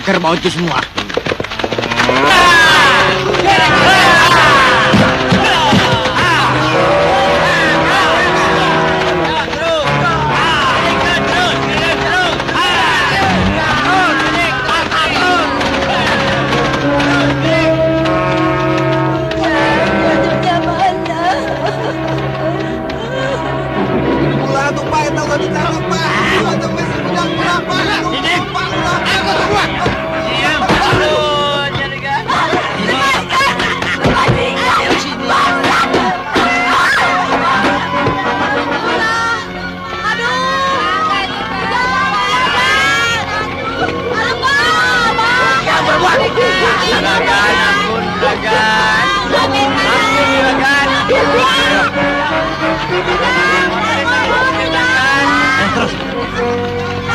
kerbau itu semua.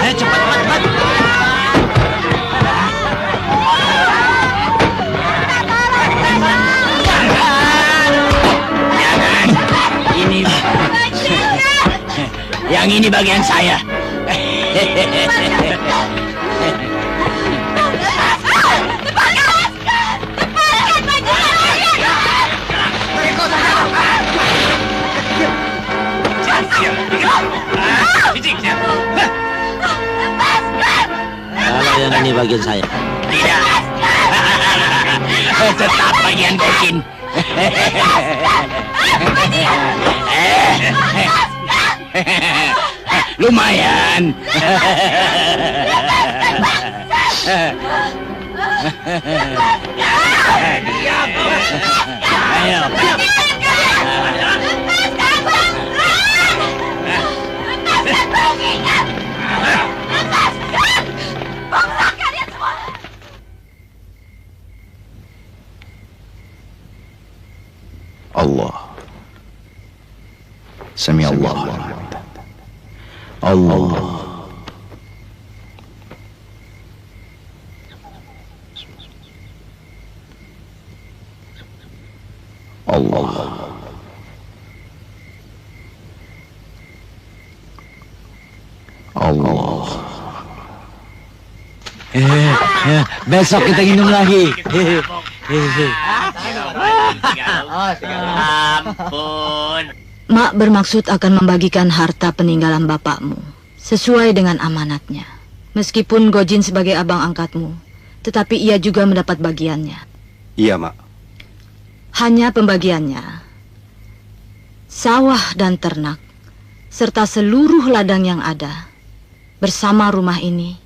Ayo cepat. Yang ini bagian saya. Kalau yang ini bagian saya. Tidak. Tetap bagian Gojin. Lumayan. Ayo. Allah. Sami Allah. Allah. Allah. Allah. Besok kita minum lagi. Ampun. Mak bermaksud akan membagikan harta peninggalan bapakmu sesuai dengan amanatnya. Meskipun Gojin sebagai abang angkatmu, tetapi ia juga mendapat bagiannya. Iya, Mak. Hanya pembagiannya, sawah dan ternak, serta seluruh ladang yang ada, bersama rumah ini,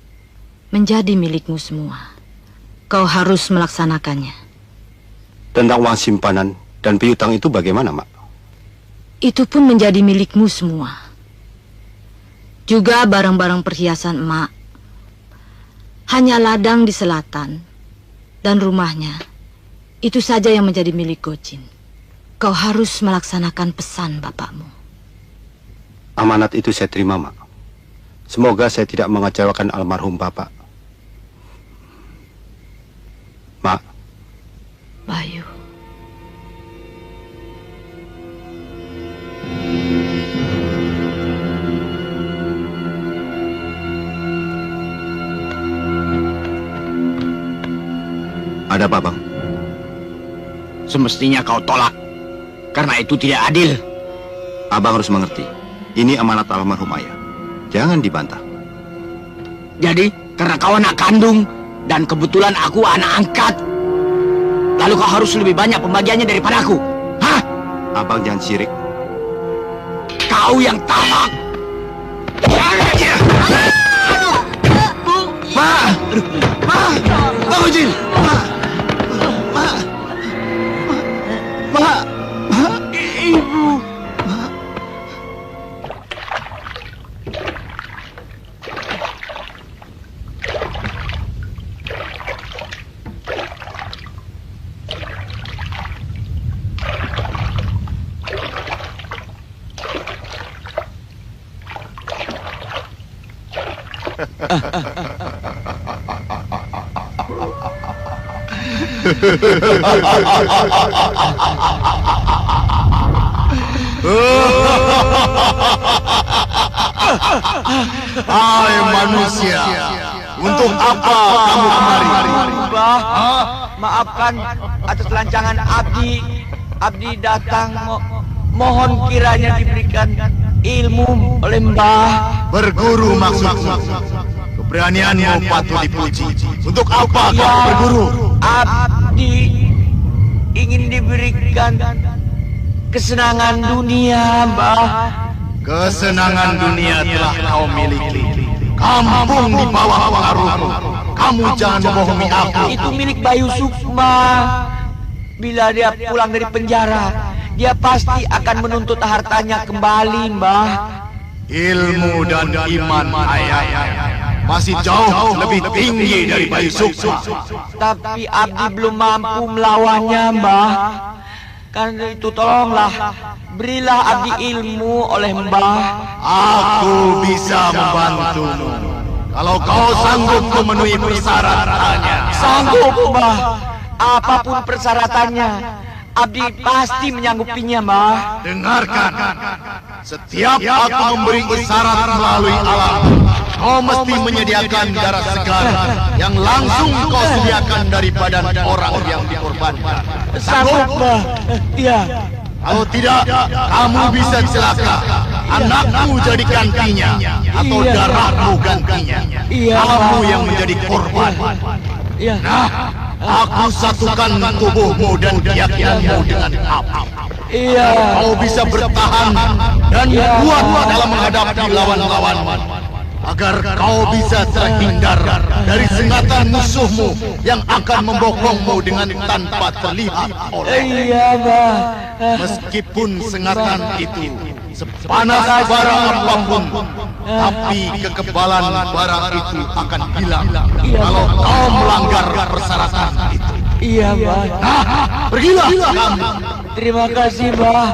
menjadi milikmu semua. Kau harus melaksanakannya. Tentang uang simpanan dan piutang itu bagaimana, Mak? Itu pun menjadi milikmu semua. Juga barang-barang perhiasan emak. Hanya ladang di selatan dan rumahnya, itu saja yang menjadi milik Gojin. Kau harus melaksanakan pesan bapakmu. Amanat itu saya terima, Mak. Semoga saya tidak mengecewakan almarhum Bapak. Mak. Bayu. Ada apa, Bang? Semestinya kau tolak, karena itu tidak adil. Abang harus mengerti. Ini amanat almarhum ayah. Jangan dibantah. Jadi, karena kau anak kandung, dan kebetulan aku anak angkat, lalu kau harus lebih banyak pembagiannya daripada aku. Hah? Abang jangan syirik. Kau yang tamak. Ma! Ma! Bang Gojin! Ma! Ma! Ma! Ma! Ibu. Hai manusia, Untuk apa kamu kemari? Mbah, maafkan atas lancangan Abdi. Abdi datang mohon kiranya diberikan ilmu oleh Mbah. Berguru maksudmu. Keberanianmu patut dipuji. Untuk apa kamu berguru? Abdi ingin diberikan kesenangan dunia, Mbah. Kesenangan dunia telah kau miliki. Kampung di bawah pengaruhmu. Kamu jangan membohongi aku. Itu milik Bayu Sukma. Bila dia pulang dari penjara, dia pasti akan menuntut hartanya kembali, Mbah. Ilmu dan iman ayah masih jauh lebih tinggi dari Bayu Sukma. Tapi Abdi belum mampu melawannya, Mbah. Karena itu tolonglah, berilah Abdi ilmu oleh Mbah. Aku bisa membantumu. Kalau kau sanggup memenuhi persyaratannya. Sanggup, Mbah. Apapun persyaratannya, Abdi pasti menyanggupinya, Mbah. Dengarkan. Setiap aku memberi isyarat melalui alam, kau mesti menyediakan darah segar yang langsung kau sediakan dari badan orang yang dikorbankan. Sanggup, Mbah. Iya. Kalau tidak, kamu bisa celaka. Anakmu jadi gantinya, atau Iya. darahmu gantinya. Iya. Kamu yang menjadi korban. Iya. Nah, aku satukan tubuhmu dan keyakinanmu dengan api. Iya. Kau bisa bertahan dan kuat dalam menghadapi lawan-lawan. Agar kau bisa terhindar dari sengatan musuhmu yang akan membokongmu dengan tanpa terlihat oleh. Iya, Mbah. Meskipun sengatan itu sepanas bara apapun, tapi kekebalan bara itu akan hilang kalau kau melanggar persyaratan itu. Iya, Mbah. Nah, pergilah kamu. Terima kasih, Mbah.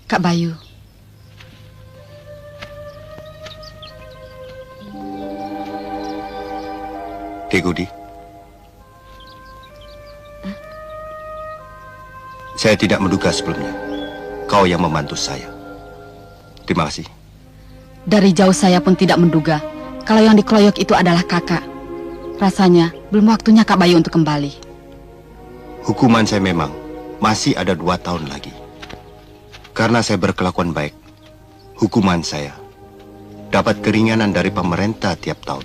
Kak Bayu. Ki Gudi. Saya tidak menduga sebelumnya kau yang membantu saya. Terima kasih. Dari jauh saya pun tidak menduga kalau yang dikeroyok itu adalah kakak. Rasanya belum waktunya Kak Bayu untuk kembali. Hukuman saya memang masih ada 2 tahun lagi. Karena saya berkelakuan baik, hukuman saya dapat keringanan dari pemerintah tiap tahun.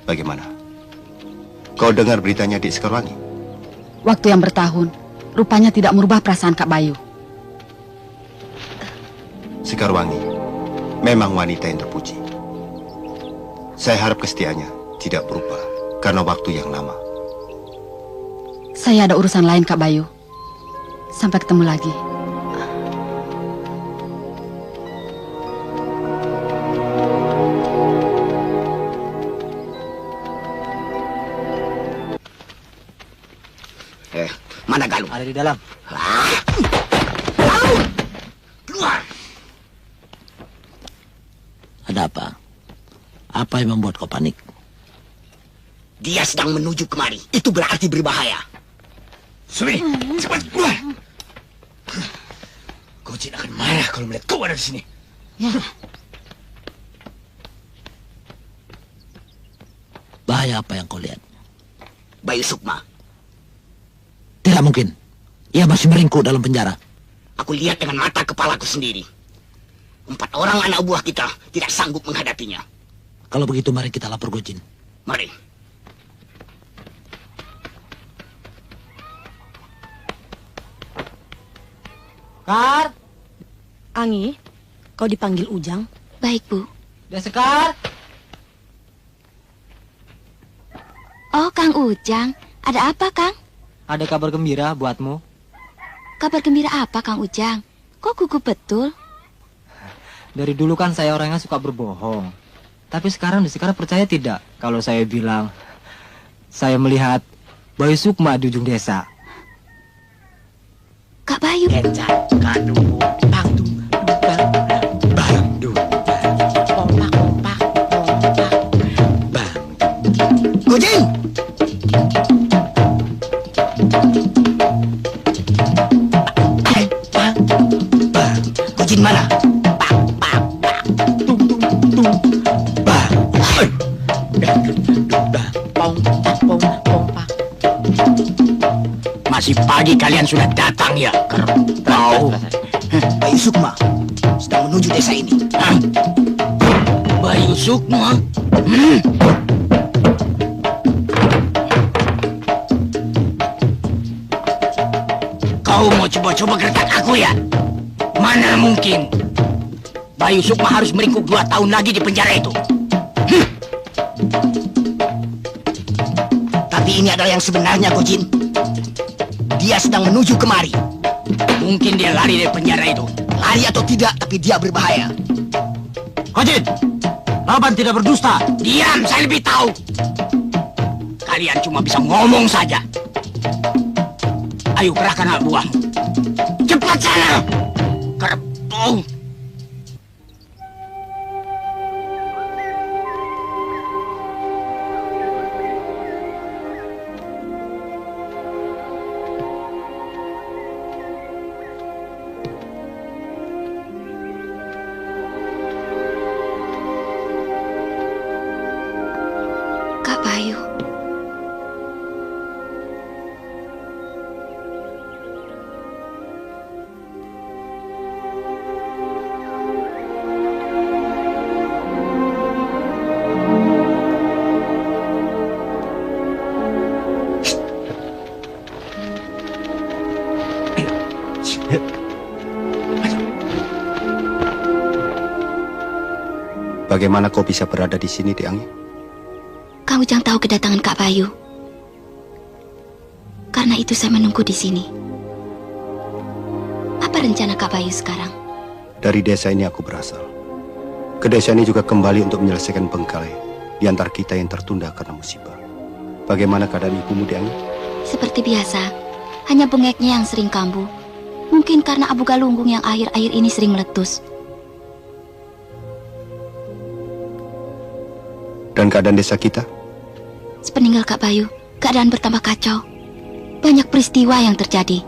Bagaimana? Kau dengar beritanya di Sekarwangi? Waktu yang bertahun, rupanya tidak merubah perasaan Kak Bayu. Sekarwangi memang wanita yang terpuji. Saya harap kesetiaannya tidak berubah karena waktu yang lama. Saya ada urusan lain Kak Bayu. Sampai ketemu lagi. Mana Galuh? Ada di dalam. Galuh! Keluar! Ada apa? Apa yang membuat kau panik? Dia sedang menuju kemari. Itu berarti berbahaya. Sumi, cepat keluar! Gojin akan marah kalau melihat kau ada di sini. Ya. Bahaya apa yang kau lihat? Bayu Sukma, Tidak mungkin. Ia masih meringkuk dalam penjara. aku lihat dengan mata kepalaku sendiri. 4 orang anak buah kita tidak sanggup menghadapinya. Kalau begitu mari kita lapor Gojin. Mari. Kar, Angi, kau dipanggil Ujang. Baik, Bu. Sekar. Oh, Kang Ujang. Ada apa, Kang? Ada kabar gembira buatmu. Kabar gembira apa, Kang Ujang? Kok gugup betul? Dari dulu kan saya orangnya suka berbohong. Tapi sekarang percaya tidak kalau saya bilang saya melihat Bayu Sukma di ujung desa. Kak Bayu. Kencat, kadu, pangdu, bangdu, pompak, pompak, pompak, bangdu. Gojin! Gojin mana? Pak, pak, pak, tung, tung, tung, bang, pompak, pompak, pompak. Masih pagi kalian sudah datang ya? Kerbau. Bayu Sukma sedang menuju desa ini. Hah? Bayu Sukma? Kau mau coba-coba gertak aku ya? Mana mungkin. Bayu Sukma harus meringkuk 2 tahun lagi di penjara itu. Tapi ini adalah yang sebenarnya, Gojin. Dia sedang menuju kemari. Mungkin dia lari dari penjara itu. Lari atau tidak, tapi dia berbahaya. Gojin! Laban tidak berdusta. Diam, saya lebih tahu. Kalian cuma bisa ngomong saja. Ayo kerahkan anak buahmu. Cepat sana! Kerbau! Kak Bayu. Bagaimana kau bisa berada di sini, Tiangi? Kang Ujang tahu kedatangan Kak Bayu. Karena itu saya menunggu di sini. Apa rencana Kak Bayu sekarang? Dari desa ini aku berasal. Ke desa ini juga kembali untuk menyelesaikan bengkalai di antara kita yang tertunda karena musibah. Bagaimana keadaan ibumu, Tiangi? Seperti biasa, hanya bengeknya yang sering kambuh. Mungkin karena Abu Galunggung yang akhir-akhir ini sering meletus. Dan keadaan desa kita? Sepeninggal Kak Bayu, keadaan bertambah kacau. Banyak peristiwa yang terjadi.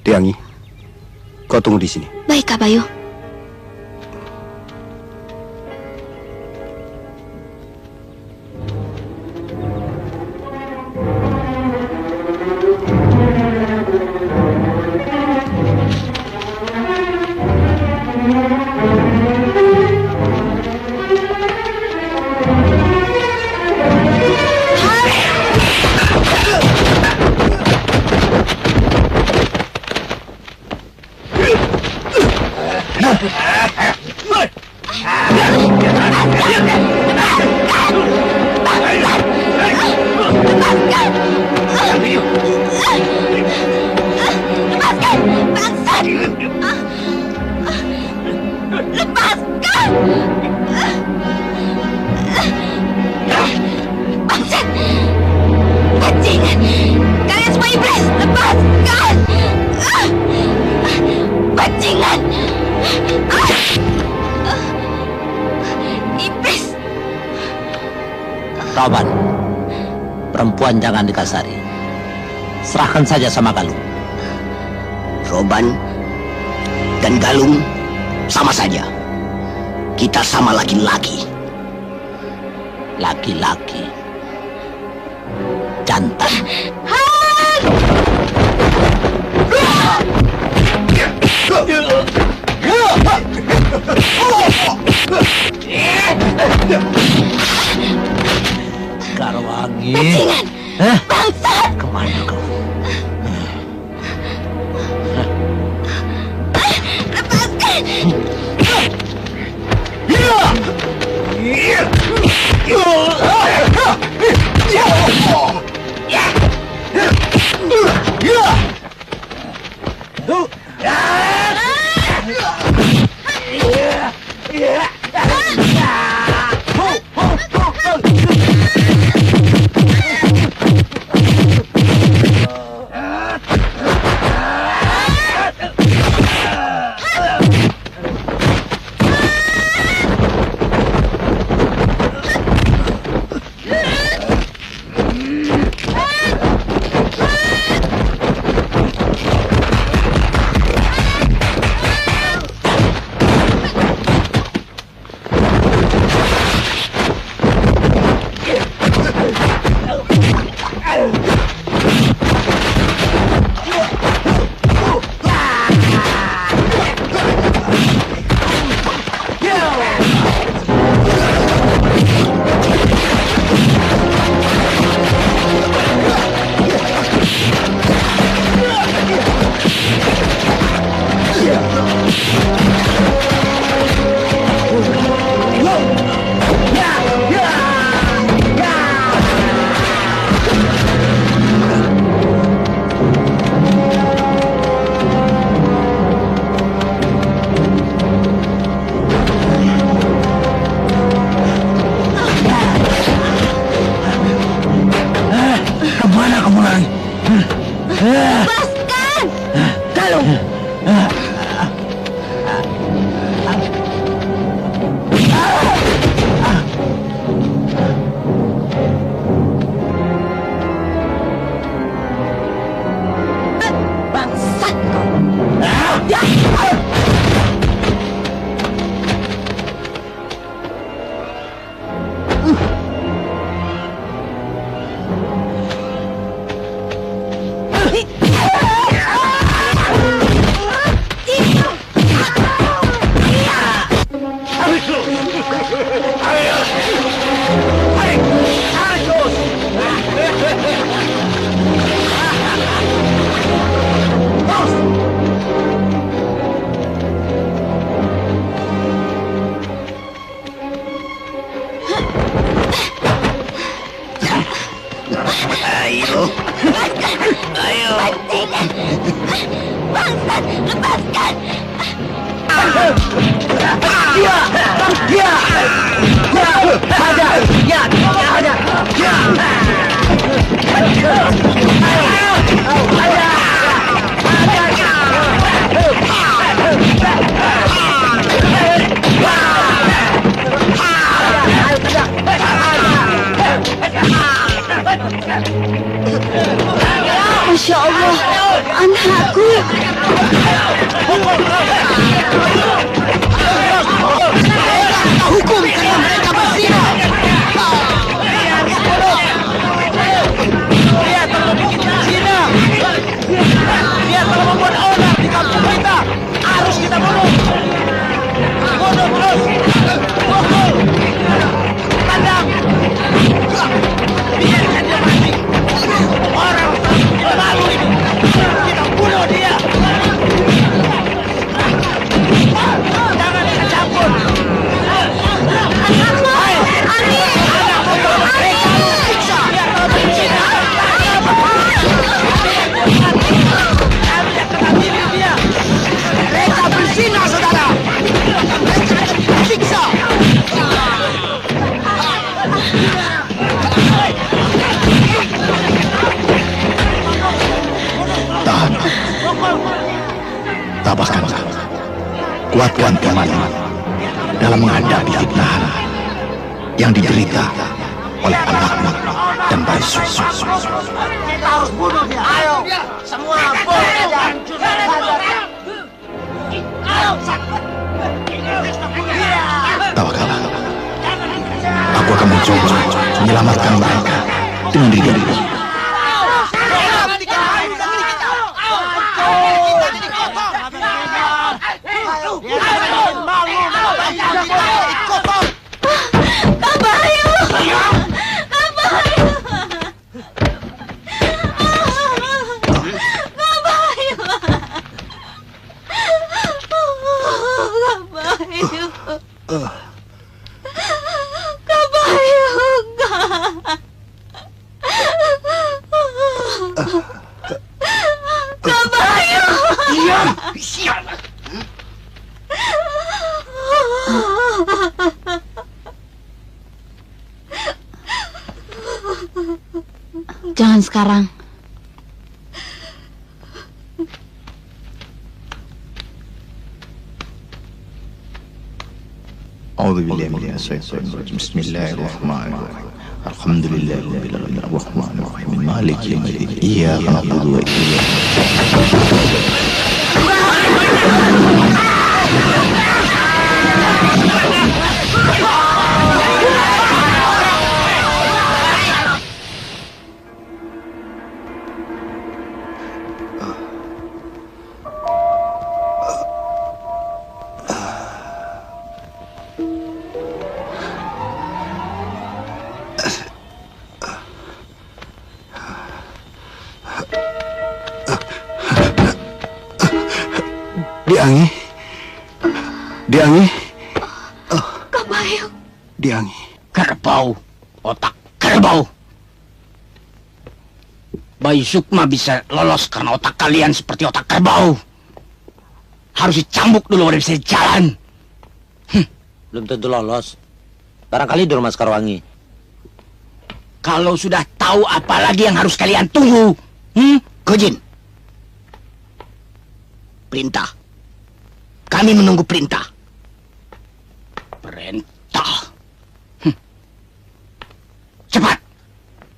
Tiangi, kau tunggu di sini. Baik Kak Bayu. Roban, perempuan jangan dikasari. Serahkan saja sama Galung. Roban dan Galung sama saja. Kita sama laki-laki. Laki-laki. Jantan. Garwangi. Bajingan! Bangsat! Kemana kau? Lepaskan! Bajingan! Bangsat, lepaskan! Masya Allah, anakku. Hukum karena mereka berzina. Dia telah bikin zina. Dia telah membuat onar di kampung kita. Harus kita bunuh. Bunuh terus. Pukul. Tandang. Biarkan dia mati. Orang kita malu ini. Kita bunuh dia. Jangan kita campur. Mereka berzina, saudara. Siksa. Tahan. Tabahkan. Kuatkan iman dalam menghadapi fitnah yang diderita oleh anakmu dan Baisu. Kita harus bunuh dia. Ayo, semua boleh aja hancurkan saja. Tawakal. Aku akan mencoba menyelamatkan mereka dengan diriku. Jangan sekarang. Bismillahirrahmanirrahim. Alhamdulillahirabbil alamin arrahmanir rahim maliki yaumiddin iyyaka na'budu wa iyyaka Diangi. Kak Bayu. Diangi. Kerbau. Otak kerbau. Bayi Sukma bisa lolos karena otak kalian seperti otak kerbau. Harus dicambuk dulu baru bisa jalan. Belum tentu lolos. Barangkali di rumah Sekarwangi. Kalau sudah tahu apa lagi yang harus kalian tunggu? Gojin. Perintah. Kami menunggu perintah. Perintah. Cepat.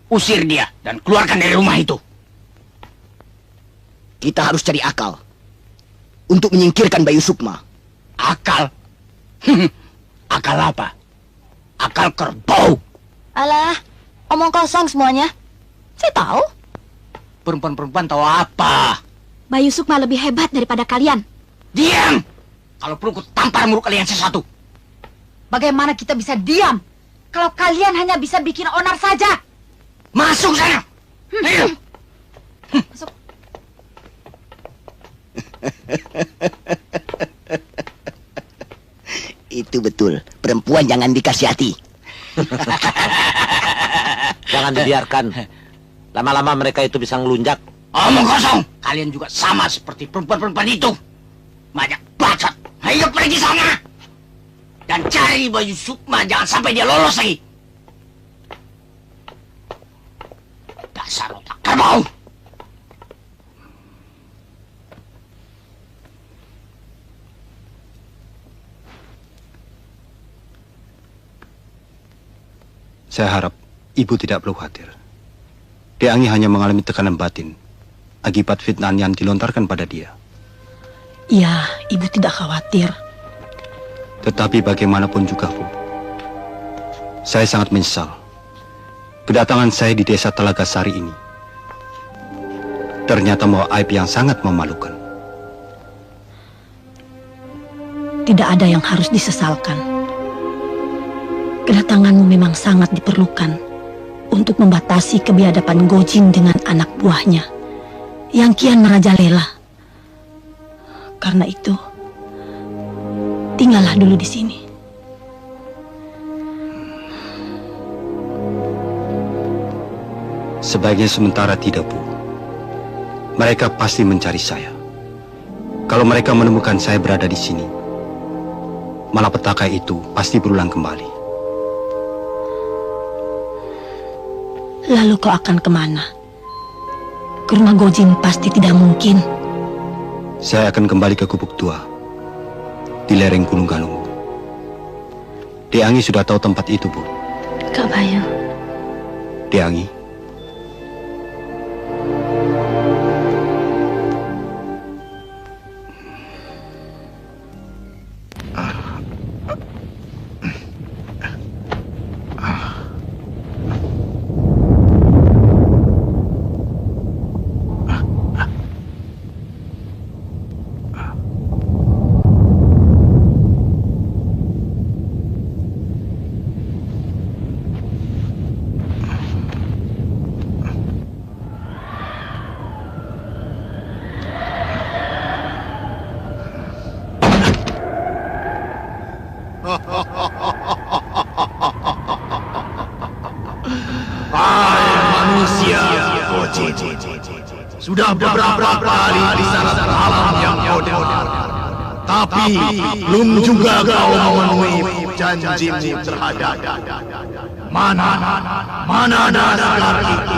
Usir dia dan keluarkan dari rumah itu. Kita harus cari akal untuk menyingkirkan Bayu Sukma. Akal? Akal apa? Akal kerbau. Alah, omong kosong semuanya. Saya tahu. Perempuan-perempuan tahu apa? Bayu Sukma lebih hebat daripada kalian. Diam! Kalau perlu ku tampar mulut kalian sesuatu. Bagaimana kita bisa diam kalau kalian hanya bisa bikin onar saja? Masuk sana! Ayo! Masuk. Itu betul. Perempuan jangan dikasih hati. Jangan dibiarkan. Lama-lama mereka itu bisa ngelunjak. Omong kosong. Kalian juga sama seperti perempuan-perempuan itu. Banyak bacot. Ayo pergi sana. Dan cari Bayu Sukma, jangan sampai dia lolos lagi. Dasar otak kerbau. Saya harap ibu tidak perlu khawatir. Deangi hanya mengalami tekanan batin akibat fitnah yang dilontarkan pada dia. Ya, ibu tidak khawatir. Tetapi bagaimanapun juga, Bu, saya sangat menyesal kedatangan saya di desa Telaga Sari ini. Ternyata membawa aib yang sangat memalukan. Tidak ada yang harus disesalkan. Kedatanganmu memang sangat diperlukan untuk membatasi kebiadaban Gojin dengan anak buahnya yang kian merajalela. Karena itu, tinggallah dulu di sini. Sebaiknya sementara tidak, Bu. Mereka pasti mencari saya. Kalau mereka menemukan saya berada di sini, malapetaka itu pasti berulang kembali. Lalu kau akan kemana? Ke rumah Gojin pasti tidak mungkin. Saya akan kembali ke Gubuk Tua di lereng Gunung Galunggu. Deangi sudah tahu tempat itu, Bu. Kak Bayu. Deangi. Sudah beberapa kali di sana alam yang kau dengar, tapi belum juga kau memenuhi janjimu terhadap mana dasar itu?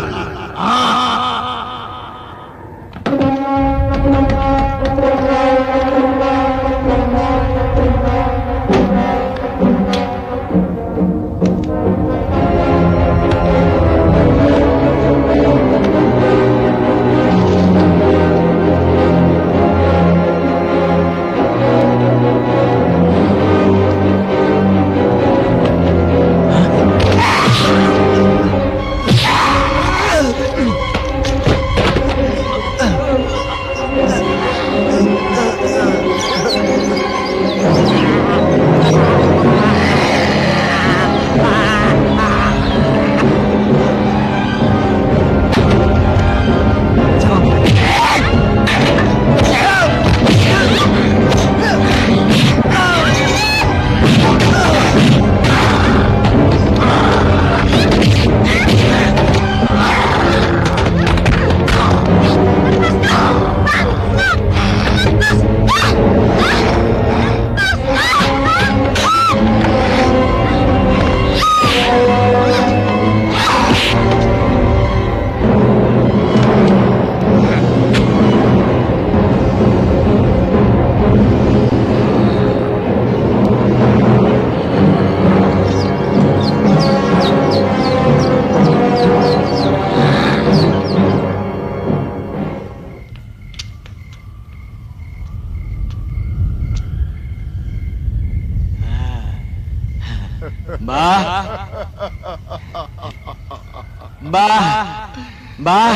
Mbah,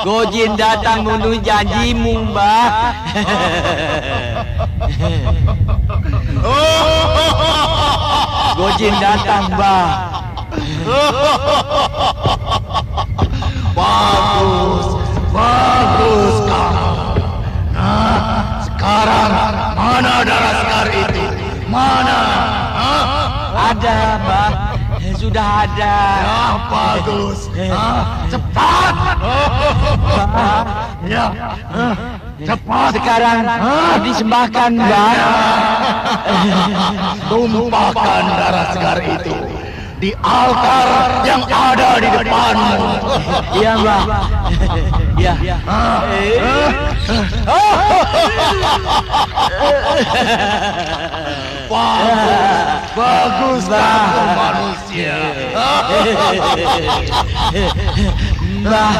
Gojin datang memenuhi janjimu, Mbah. Gojin datang, Mbah. Bagus kamu. Nah, sekarang mana darah sekar itu? Mana? Ada, Mbah. sudah ada. Ya, bagus. Cepat. Ya. Cepat. Sekarang disembahkan, Mbah. Tumpahkan darah segar itu di altar yang ada di depanmu. Iya, Mbah. Ya. Bagus kamu manusia. Mbah.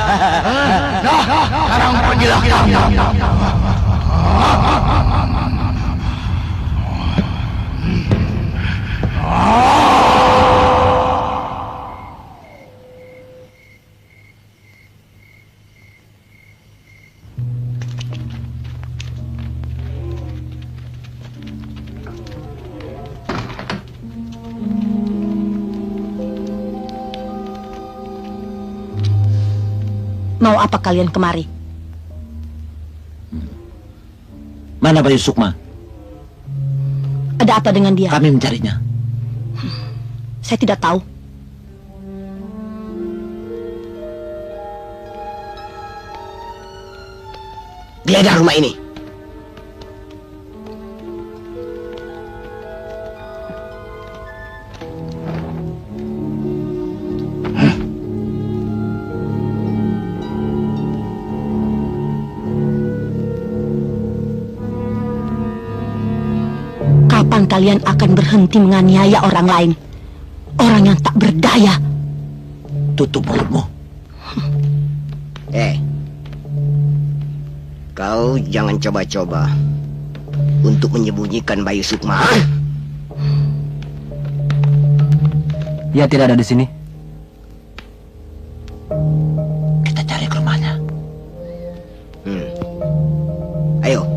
Nah, sekarang pergilah kamu. Mau apa kalian kemari? Mana Bayu Sukma? Ada apa dengan dia? Kami mencarinya. Saya tidak tahu. Geledah rumah ini. Kapan kalian akan berhenti menganiaya orang lain? Orang yang tak berdaya. Tutup mulutmu. Kau jangan coba-coba untuk menyembunyikan Bayu Sukma. Dia tidak ada di sini. Kita cari ke rumahnya. Ayo.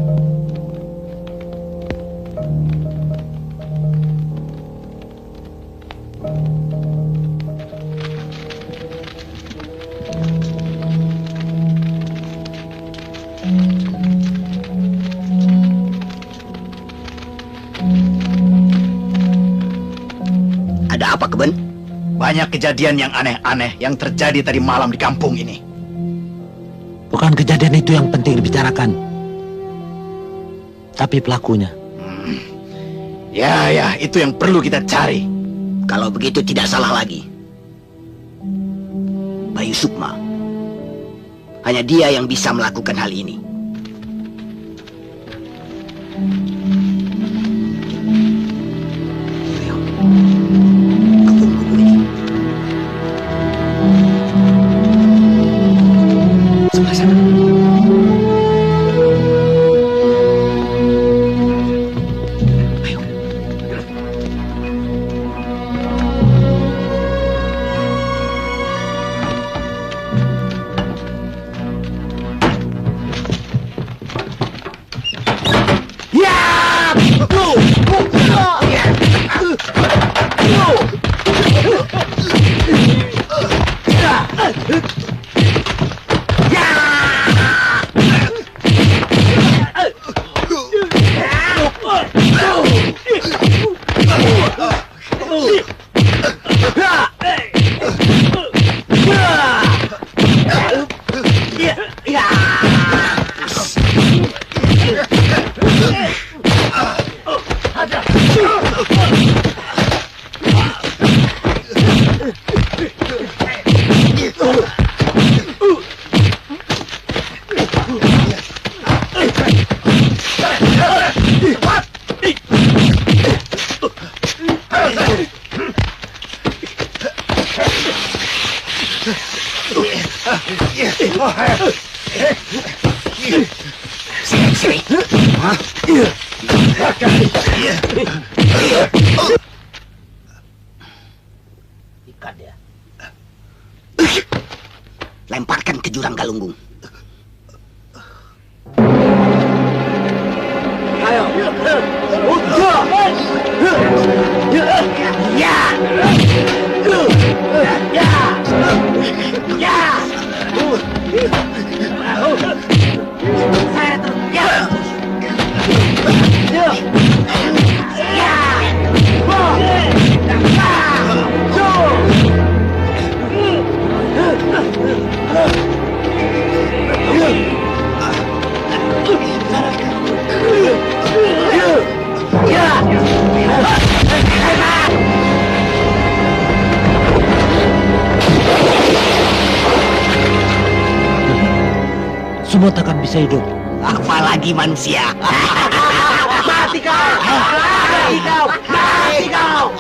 Ada apa, Keben? Banyak kejadian yang aneh-aneh yang terjadi tadi malam di kampung ini. Bukan kejadian itu yang penting dibicarakan, tapi pelakunya. Ya, itu yang perlu kita cari. Kalau begitu tidak salah lagi. Bayu Sukma. Hanya dia yang bisa melakukan hal ini. Ayo. Kebun ini. Sebelah sana. Ayo. Ikat dia. Lemparkan ke jurang Galunggung. Ayo. semua takkan bisa hidup. Apalagi manusia. Mati kau! Mati kau! Mati kau!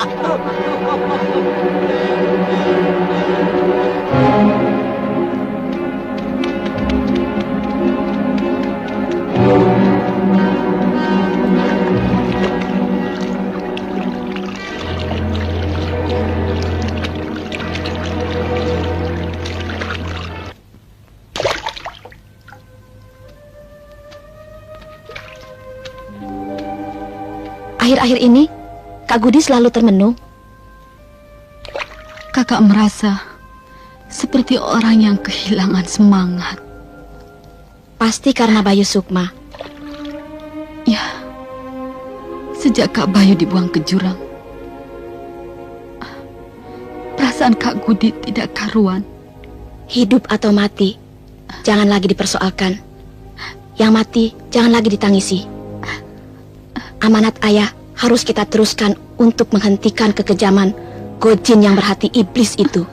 Akhir-akhir ini, Kak Gudi selalu termenung. Kakak merasa seperti orang yang kehilangan semangat. Pasti karena Bayu Sukma. Ya, sejak Kak Bayu dibuang ke jurang, perasaan Kak Gudi tidak karuan. Hidup atau mati, jangan lagi dipersoalkan. Yang mati, jangan lagi ditangisi. Amanat ayah harus kita teruskan untuk menghentikan kekejaman Gojin yang berhati iblis itu.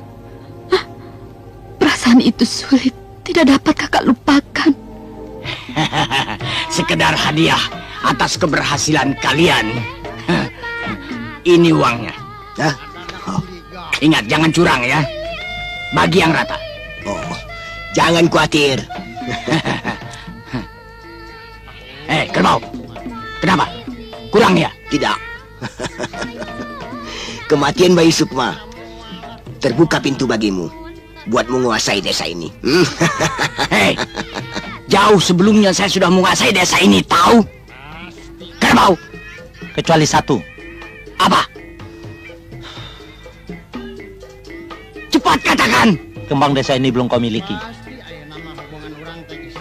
Perasaan itu sulit, tidak dapat kakak lupakan. Sekedar hadiah atas keberhasilan kalian. Ini uangnya. Ingat, jangan curang ya. Bagi yang rata. Oh, jangan khawatir. Kerbau. Kenapa? Kurang ya? Tidak. Kematian Bayu Sukma terbuka pintu bagimu buat menguasai desa ini. Jauh sebelumnya saya sudah menguasai desa ini, tahu? Kerbau. Kecuali satu. Apa? Cepat katakan. Kembang desa ini belum kau miliki.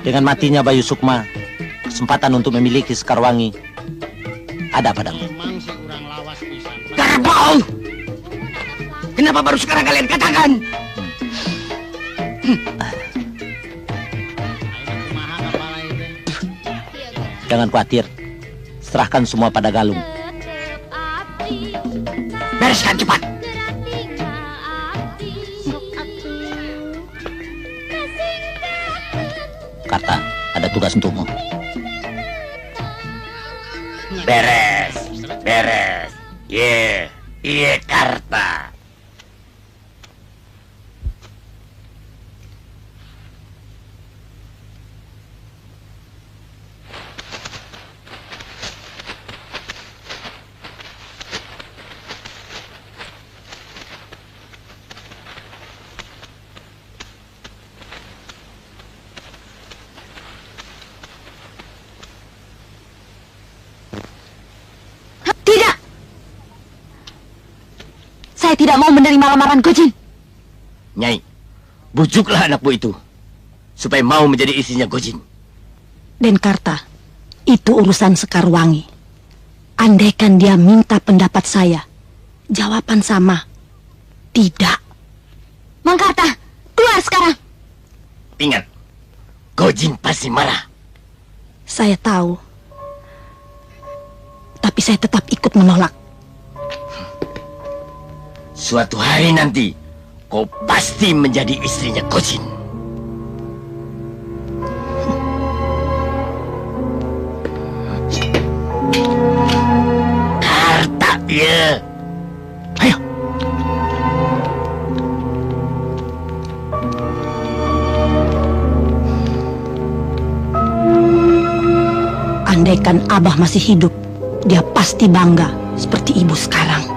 Dengan matinya Bayu Sukma, kesempatan untuk memiliki Sekarwangi ada padamu. Kerbau! Kenapa baru sekarang kalian katakan? Jangan khawatir, serahkan semua pada Galung. Bereskan cepat. Karta, ada tugas untukmu. Beres. Iya, Karta. Saya tidak mau menerima lamaran Gojin. Nyai, bujuklah anakmu itu supaya mau menjadi istrinya Gojin. Dan Karta, itu urusan Sekarwangi. Andaikan dia minta pendapat saya, jawaban sama. Tidak. Mang Karta, keluar sekarang. Ingat, Gojin pasti marah. Saya tahu. Tapi saya tetap ikut menolak. Suatu hari nanti, kau pasti menjadi istrinya Gojin. Karta, ya. Ayo. Andaikan Abah masih hidup, dia pasti bangga seperti ibu sekarang.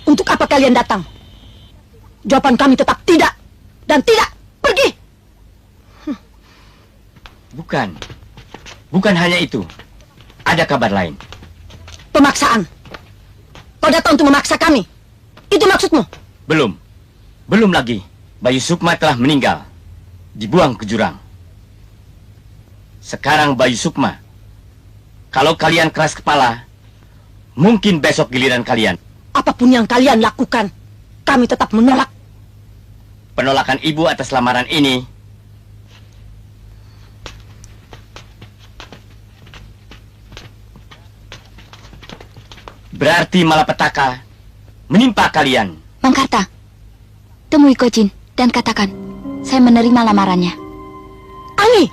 Untuk apa kalian datang? Jawaban kami tetap tidak dan tidak. Pergi! Bukan hanya itu. Ada kabar lain. Pemaksaan. Kau datang untuk memaksa kami. Itu maksudmu? Belum lagi. Bayu Sukma telah meninggal. Dibuang ke jurang. Sekarang Bayu Sukma. Kalau kalian keras kepala, mungkin besok giliran kalian. Apapun yang kalian lakukan, kami tetap menolak. Penolakan ibu atas lamaran ini berarti malapetaka menimpa kalian. Mangkarta, temui Gojin dan katakan, saya menerima lamarannya. Angi,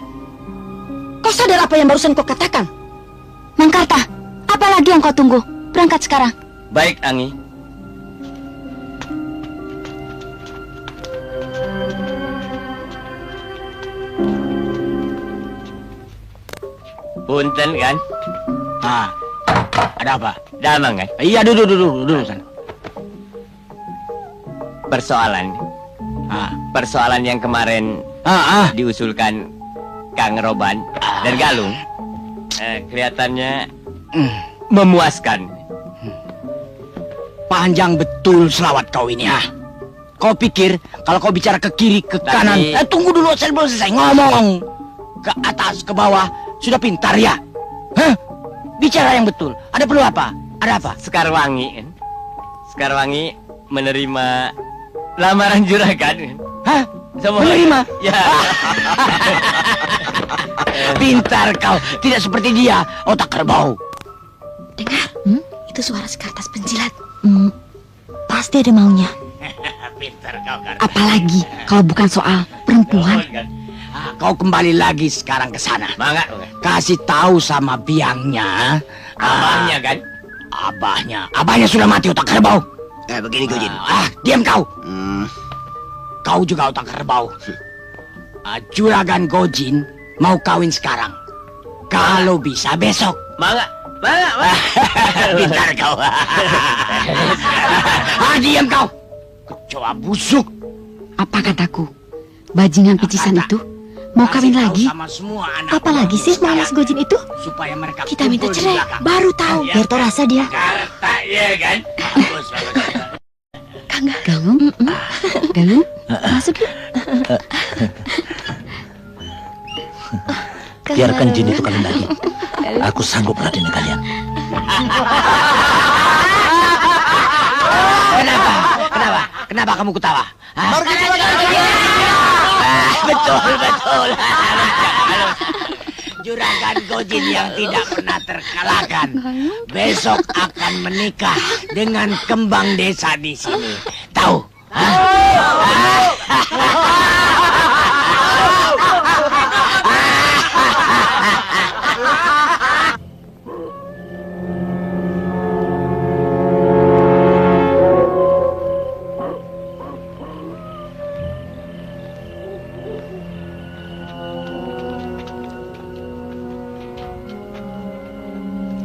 kau sadar apa yang barusan kau katakan? Mangkarta, apa lagi yang kau tunggu? Berangkat sekarang. Baik, Angi. Punten kan? Ada apa? Damang kan? Iya, duduk sana. Persoalan yang kemarin diusulkan Kang Roban dan Galung kelihatannya memuaskan. Panjang betul selawat kau ini, Kau pikir kalau kau bicara ke kiri, ke kanan, tunggu dulu, saya belum selesai ngomong. Ke atas, ke bawah, sudah pintar ya? Bicara yang betul. Ada perlu apa? Ada apa? Sekarwangi menerima lamaran juragan. Menerima? Ya. Pintar kau, tidak seperti dia, otak kerbau. Dengar, itu suara sekertas penjilat. Pasti ada maunya. Pintar kau kan. Apalagi kalau bukan soal perempuan. Kau kembali lagi sekarang ke sana. Mangga. Kasih tahu sama biangnya. Abahnya kan? Abahnya sudah mati, otak kerbau. Begini Gojin. Diam kau. Kau juga otak kerbau. Juragan Gojin mau kawin sekarang. Kalau bisa besok. Mangga. Pintar kau. Diam kau. Kecoa busuk. Apa kataku? Bajingan picisan itu mau kawin lagi? Apalagi sih mau Mas Gojin itu? Supaya mereka kita minta cerai, baru tahu. Biar tau rasa dia. Karta, ya kan? Galung? Galung? Masuk yuk. Biarkan jin itu kalian lagi. Aku sanggup meladeni kalian. Kenapa kamu ketawa? Betul. Juragan Gojin yang tidak pernah terkalahkan besok akan menikah dengan kembang desa di sini. Tahu?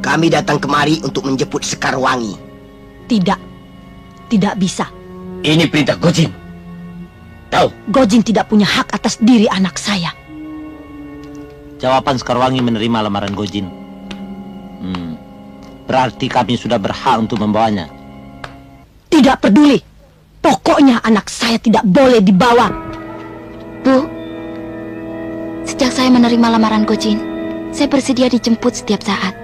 Kami datang kemari untuk menjemput Sekarwangi. Tidak bisa. Ini perintah Gojin. Tahu? Gojin tidak punya hak atas diri anak saya. Jawaban Sekarwangi menerima lamaran Gojin. Berarti kami sudah berhak untuk membawanya. Tidak peduli. Pokoknya anak saya tidak boleh dibawa. Bu, sejak saya menerima lamaran Gojin, saya bersedia dijemput setiap saat.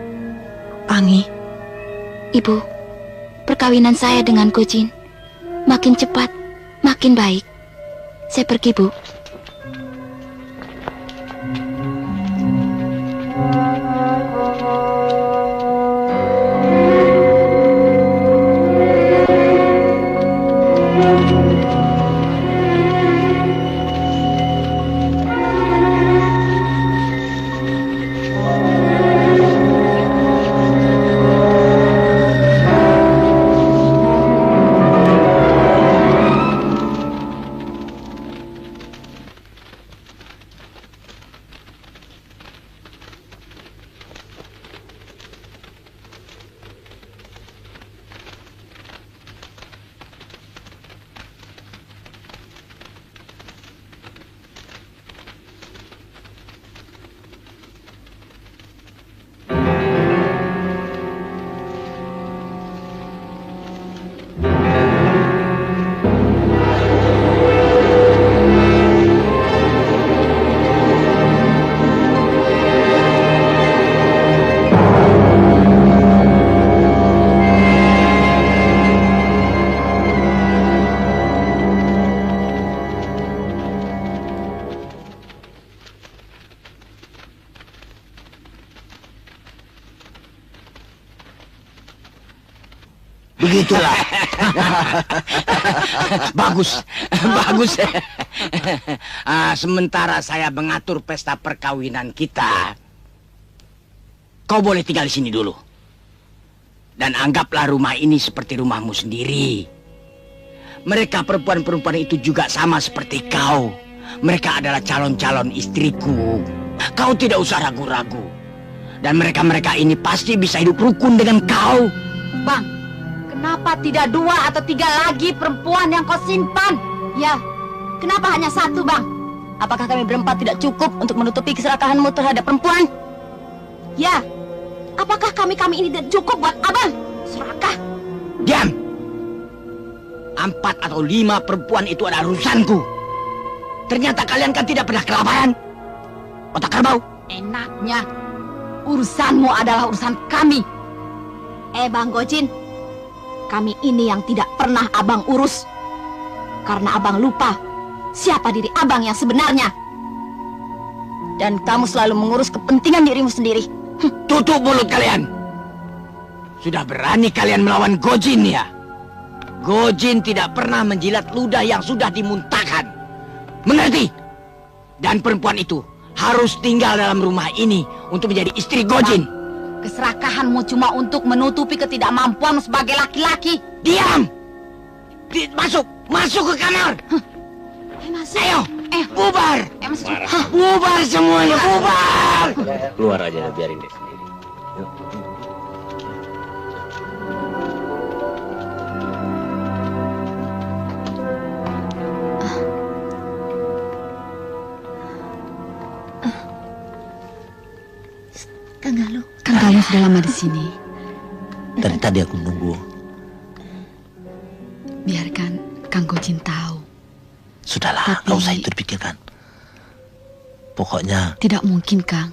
Angi. Ibu, perkawinan saya dengan Gojin makin cepat, makin baik. Saya pergi, Bu. Begitulah. Bagus, bagus. Sementara saya mengatur pesta perkawinan kita, kau boleh tinggal di sini dulu. Dan anggaplah rumah ini seperti rumahmu sendiri. Mereka perempuan-perempuan itu juga sama seperti kau. Mereka adalah calon-calon istriku. Kau tidak usah ragu-ragu. Dan mereka-mereka ini pasti bisa hidup rukun dengan kau. Bang, kenapa tidak 2 atau 3 lagi perempuan yang kau simpan? Ya, kenapa hanya 1, Bang? Apakah kami berempat tidak cukup untuk menutupi keserakahanmu terhadap perempuan? Ya, apakah kami ini tidak cukup buat abang? Serakah. Diam! 4 atau 5 perempuan itu adalah urusanku. Ternyata kalian kan tidak pernah kelaparan. Otak kerbau. Enaknya, urusanmu adalah urusan kami. Bang Gojin, kami ini yang tidak pernah abang urus. Karena abang lupa siapa diri abang yang sebenarnya. Dan kamu selalu mengurus kepentingan dirimu sendiri. Tutup mulut kalian. Sudah berani kalian melawan Gojin ya? Gojin tidak pernah menjilat ludah yang sudah dimuntahkan. Mengerti? Dan perempuan itu harus tinggal dalam rumah ini untuk menjadi istri Gojin. Keserakahanmu cuma untuk menutupi ketidakmampuanmu sebagai laki-laki. Diam! Masuk ke kamar. Masuk. Ayo, bubar. Masuk. Bubar semuanya, bubar. Keluar aja, biarin deh sendiri. Yuk. Kang Galuh sudah lama di sini. Dari tadi aku menunggu. Biarkan Kang Gojin tahu. Sudahlah, nggak usah itu dipikirkan. Pokoknya tidak mungkin, Kang.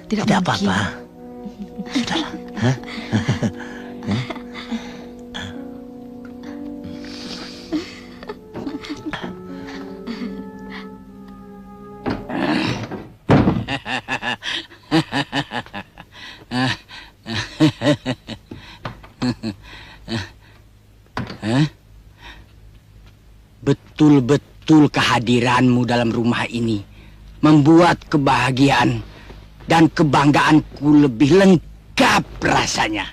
Tidak apa-apa. Sudahlah. Betul-betul kehadiranmu dalam rumah ini membuat kebahagiaan dan kebanggaanku lebih lengkap rasanya.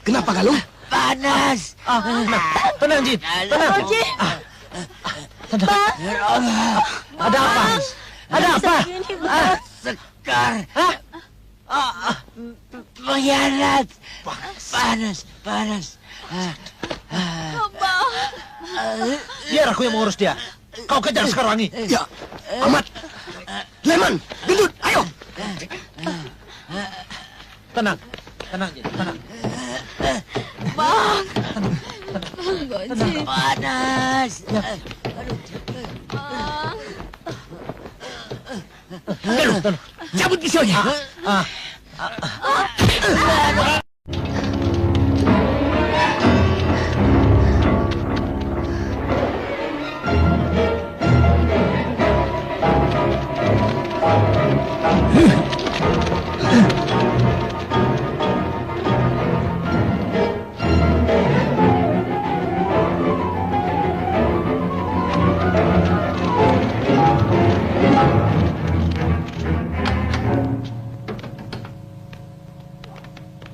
Kenapa Galuh? Panas. Tenang, Jin. Tenang. Tenang. Ada apa? Ada apa? Sekar. Pengkhianat. Panas. Biar aku yang mengurus dia. Kau kejar Sekarwangi. Ya, Ahmad. Leman, gendut, ayo. Tenang, Jin. Tenang. Bang. Gojin. Panas. Galuh, cabut pisaunya.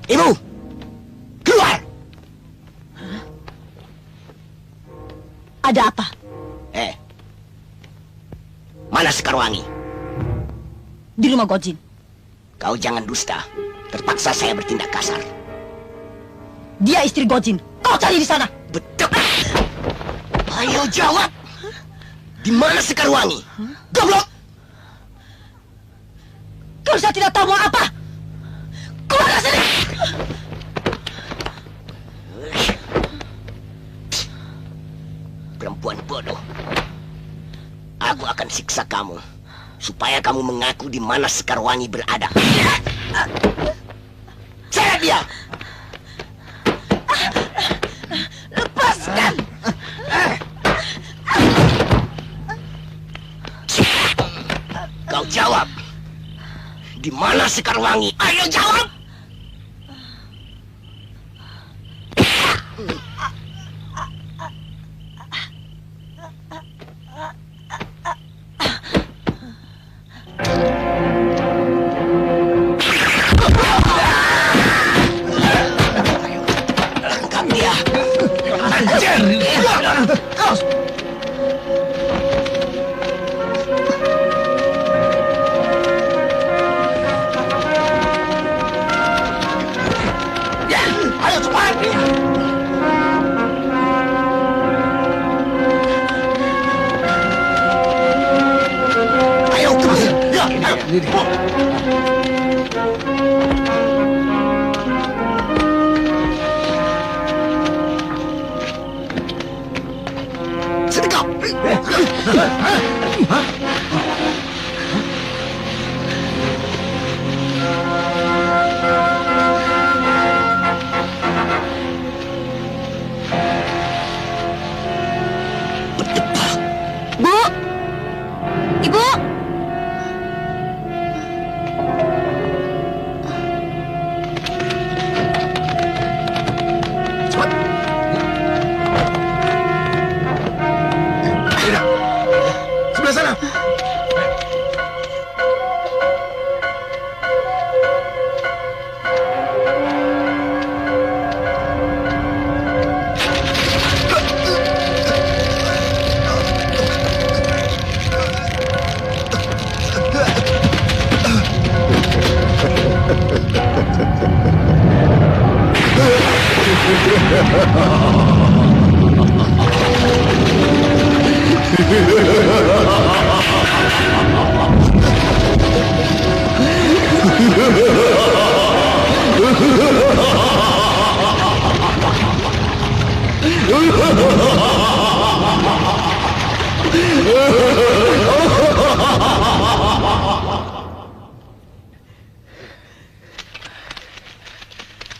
Ibu, keluar! Ada apa? Mana Sekarwangi? Di rumah Gojin. Kau jangan dusta. Terpaksa saya bertindak kasar. Dia istri Gojin. Kau cari di sana. Betul. Ayo jawab. Di mana Sekarwangi? Goblok! Kau sudah tidak tahu mau apa? Keluar dari sini! Perempuan bodoh. Aku akan siksa kamu supaya kamu mengaku di mana Sekarwangi berada. Seret dia! Lepaskan! Kau jawab. Di mana Sekarwangi? Ayo jawab! Tangkap dia! Ayo cepat! Ayo terus! Ya, ayo! Sedekap! Bu! Ibu! Sebelah sana.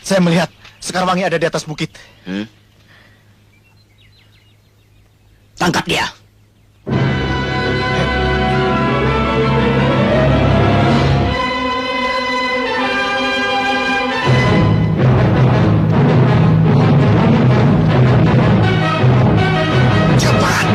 Saya melihat Sekarwangi ada di atas bukit. Tangkap dia! Cepat!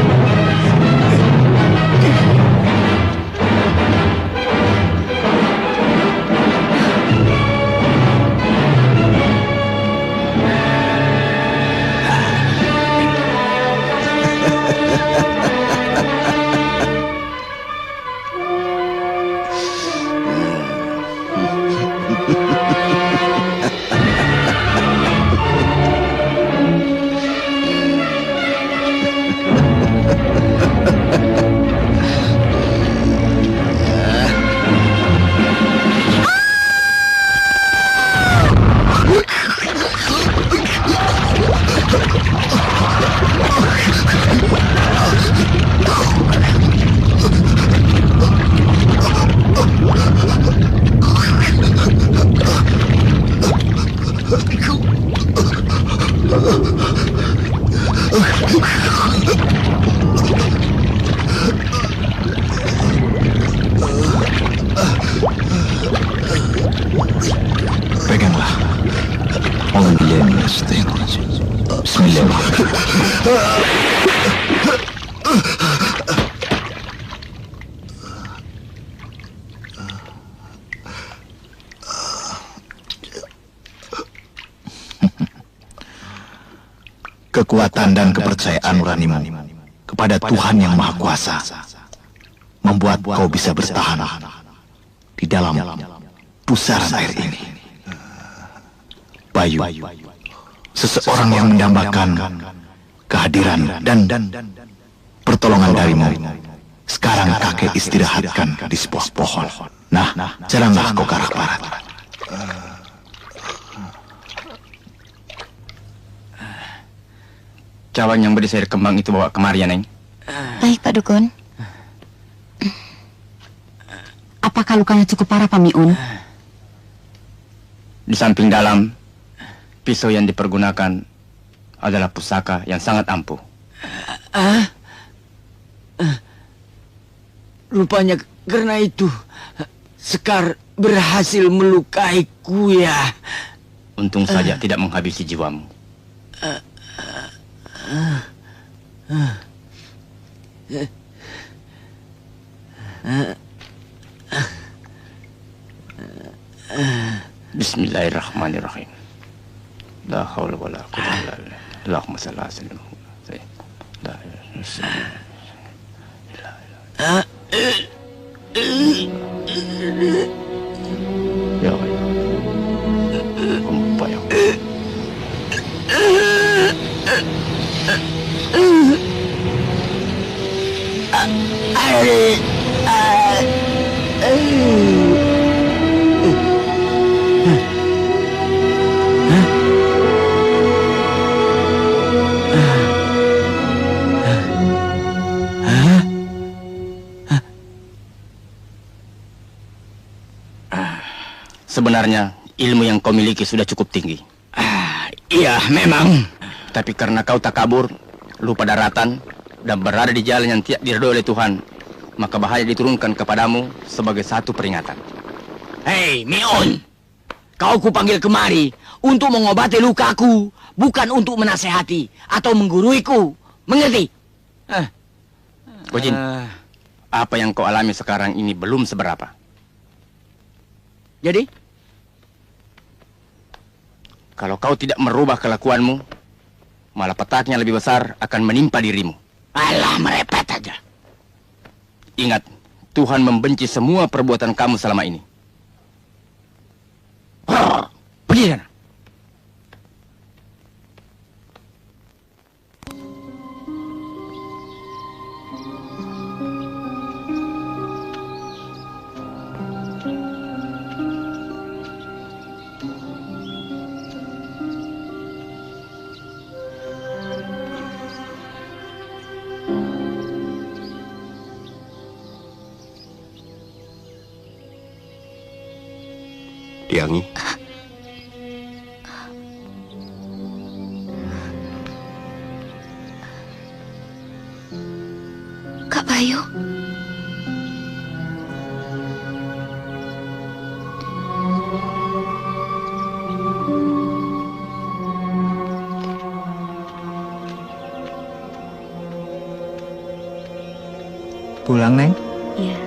Peganglah. Kekuatan dan kepercayaan nuranimu kepada Tuhan Yang Maha Kuasa membuat kau bisa bertahan di dalam pusaran air ini. Bayu, seseorang yang mendambakan kehadiran dan pertolongan darimu. Sekarang kakek istirahatkan di sebuah pohon. Nah, jalanlah kau ke arah barat. Cawan yang berdesair kembang itu bawa kemari ya, Neng. Baik, Pak Dukun. Apakah lukanya cukup parah, Pak Miun? Di samping dalam, pisau yang dipergunakan adalah pusaka yang sangat ampuh. Rupanya karena itu Sekar berhasil melukaiku ya. Untung saja tidak menghabisi jiwamu. Bismillahirrahmanirrahim. La haula wala quwwata illa billah. Allahumma shalli ala sayyidina Muhammad. Ya Allah. Kumpul. Sebenarnya ilmu yang kau miliki sudah cukup tinggi. Iya, memang. Tapi karena kau takabur, lupa daratan, dan berada di jalan yang tidak diridhoi oleh Tuhan, maka bahaya diturunkan kepadamu sebagai satu peringatan. Hei, Miun, kau kupanggil kemari untuk mengobati lukaku, bukan untuk menasehati atau mengguruiku. Mengerti? Gojin, apa yang kau alami sekarang ini belum seberapa. Jadi? Kalau kau tidak merubah kelakuanmu, malah petaknya lebih besar akan menimpa dirimu. Alah, merepet aja. Ingat, Tuhan membenci semua perbuatan kamu selama ini. Pergi sana. Tiangi. Kak Bayu. Pulang, Neng? Iya.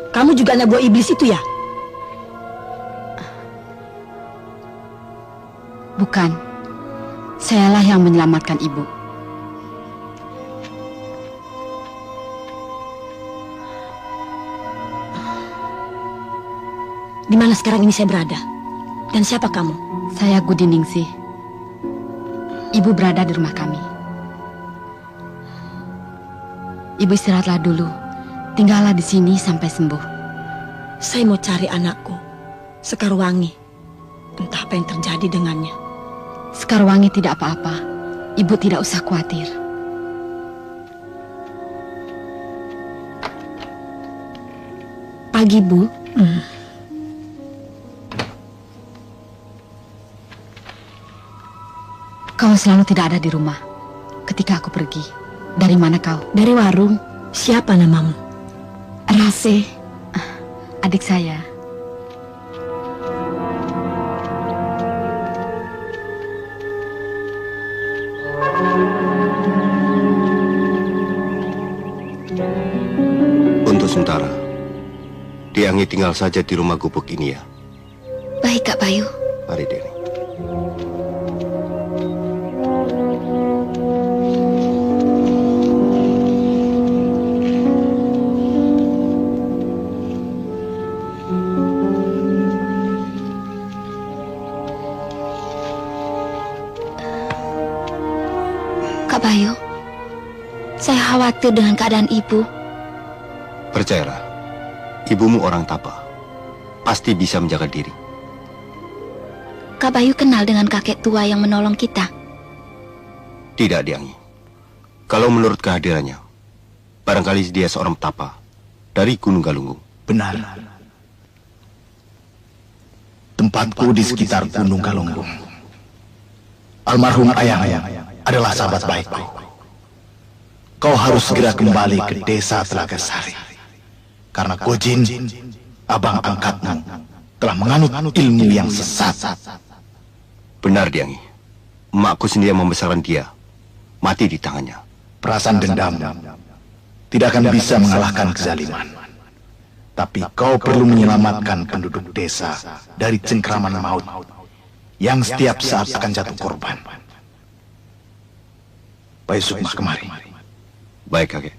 Kamu juga anak buah iblis itu ya? Bukan. Sayalah yang menyelamatkan ibu. Di mana sekarang ini saya berada? Dan siapa kamu? Saya Gudiningsih. Ibu berada di rumah kami. Ibu istirahatlah dulu. Tinggallah di sini sampai sembuh. Saya mau cari anakku, Sekarwangi. Entah apa yang terjadi dengannya. Sekarwangi tidak apa-apa. Ibu tidak usah khawatir. Pagi, Bu. Kau selalu tidak ada di rumah ketika aku pergi. Dari mana kau? Dari warung. Siapa namamu? Rase. adik saya. Untuk sementara, Diangi tinggal saja di rumah gubuk ini ya. Baik, Kak Bayu. Mari, Deni. Kak Bayu, saya khawatir dengan keadaan ibu. Percayalah, ibumu orang Tapa. Pasti bisa menjaga diri. Kak Bayu kenal dengan kakek tua yang menolong kita? Tidak, Diangi. Kalau menurut kehadirannya, barangkali dia seorang Tapa dari Gunung Galunggung. Benar. Tempatku di sekitar Gunung Galunggung. Almarhum ayah adalah sahabat baikku. Kau harus segera kembali ke desa Telaga Sari. Karena Gojin, abang angkatmu, telah menganut ilmu yang sesat. Benar, Diangi. Emakku sendiri yang membesarkan dia. Mati di tangannya. Perasaan dendam tidak akan bisa mengalahkan kezaliman. Tapi kau perlu menyelamatkan penduduk desa dari cengkraman maut yang setiap saat akan jatuh korban. Bayu Sukma, kemari. Baik, kakek.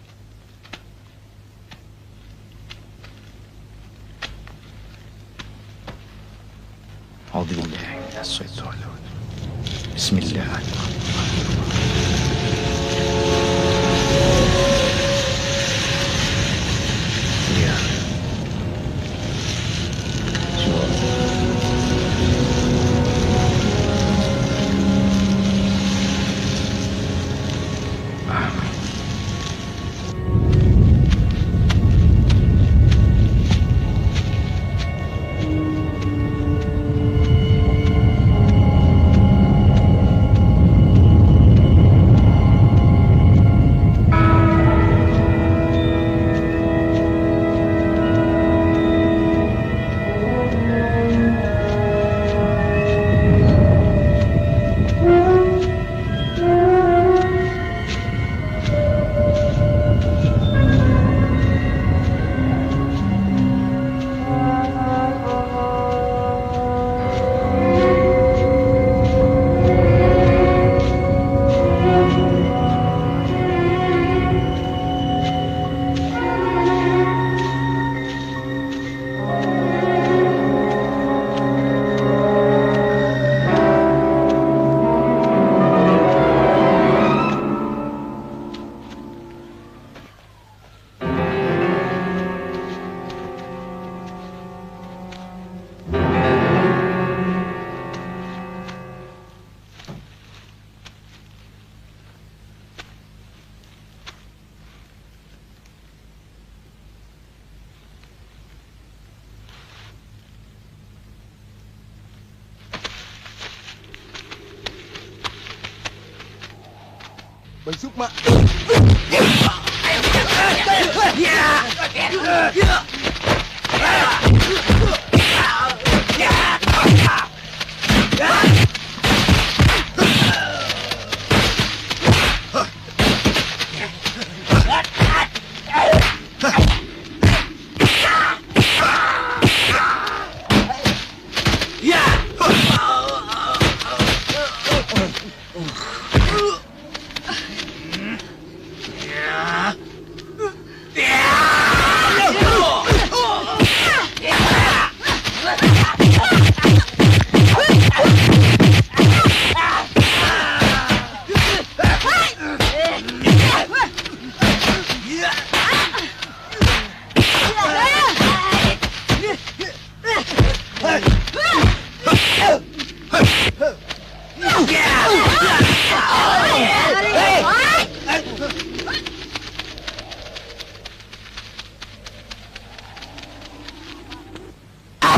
Bayu Sukma.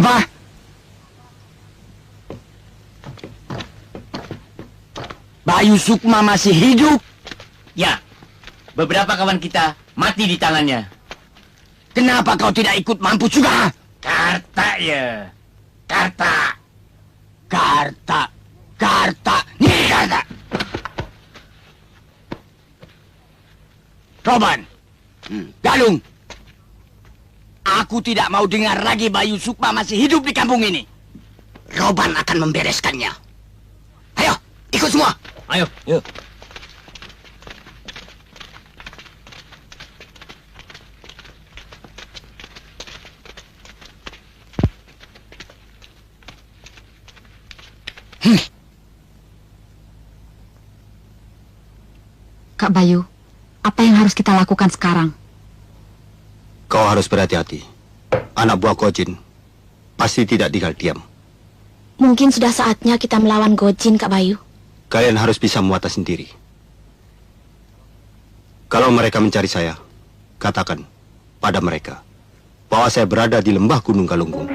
Apa? Bayu Sukma masih hidup? Ya, beberapa kawan kita mati di tangannya. Kenapa kau tidak ikut mampus juga? Karta ya. Karta. Karta. Karta. Nih karta. Roban. Galung. Aku tidak mau dengar lagi Bayu Sukma masih hidup di kampung ini. Roban akan membereskannya. Ayo, ikut semua. Ayo, yuk. Kak Bayu, apa yang harus kita lakukan sekarang? Kau harus berhati-hati. Anak buah Gojin pasti tidak tinggal diam. Mungkin sudah saatnya kita melawan Gojin, Kak Bayu. Kalian harus bisa muatan sendiri. Kalau mereka mencari saya, katakan pada mereka bahwa saya berada di lembah Gunung Galunggung.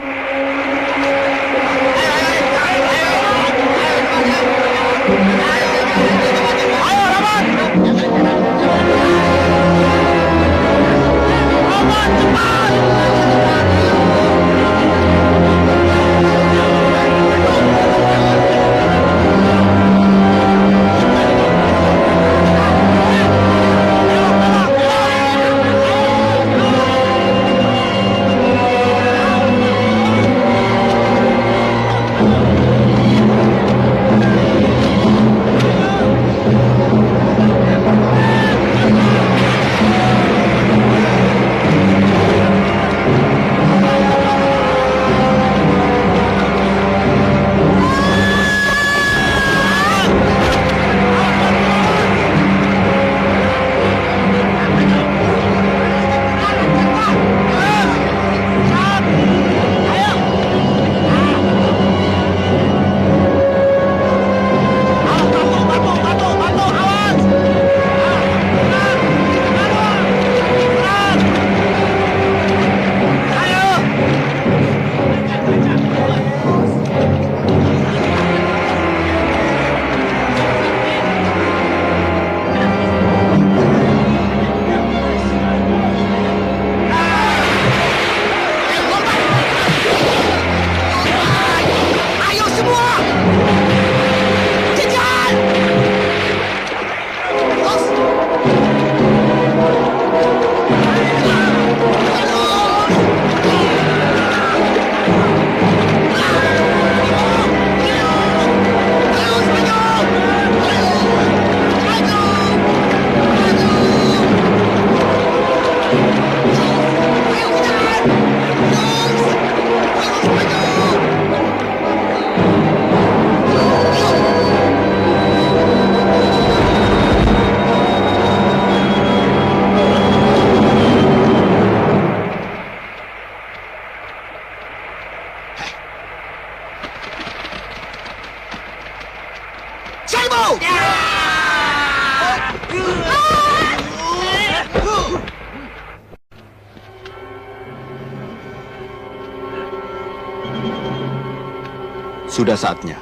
Sudah saatnya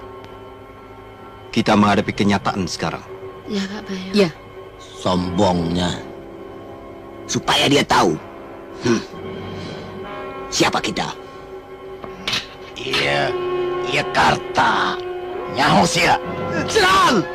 kita menghadapi kenyataan sekarang. Ya, Kak Bayu. Ya. Sombongnya. Supaya dia tahu. Siapa kita? Iya, iya Karta. Nyaho sia. Serang!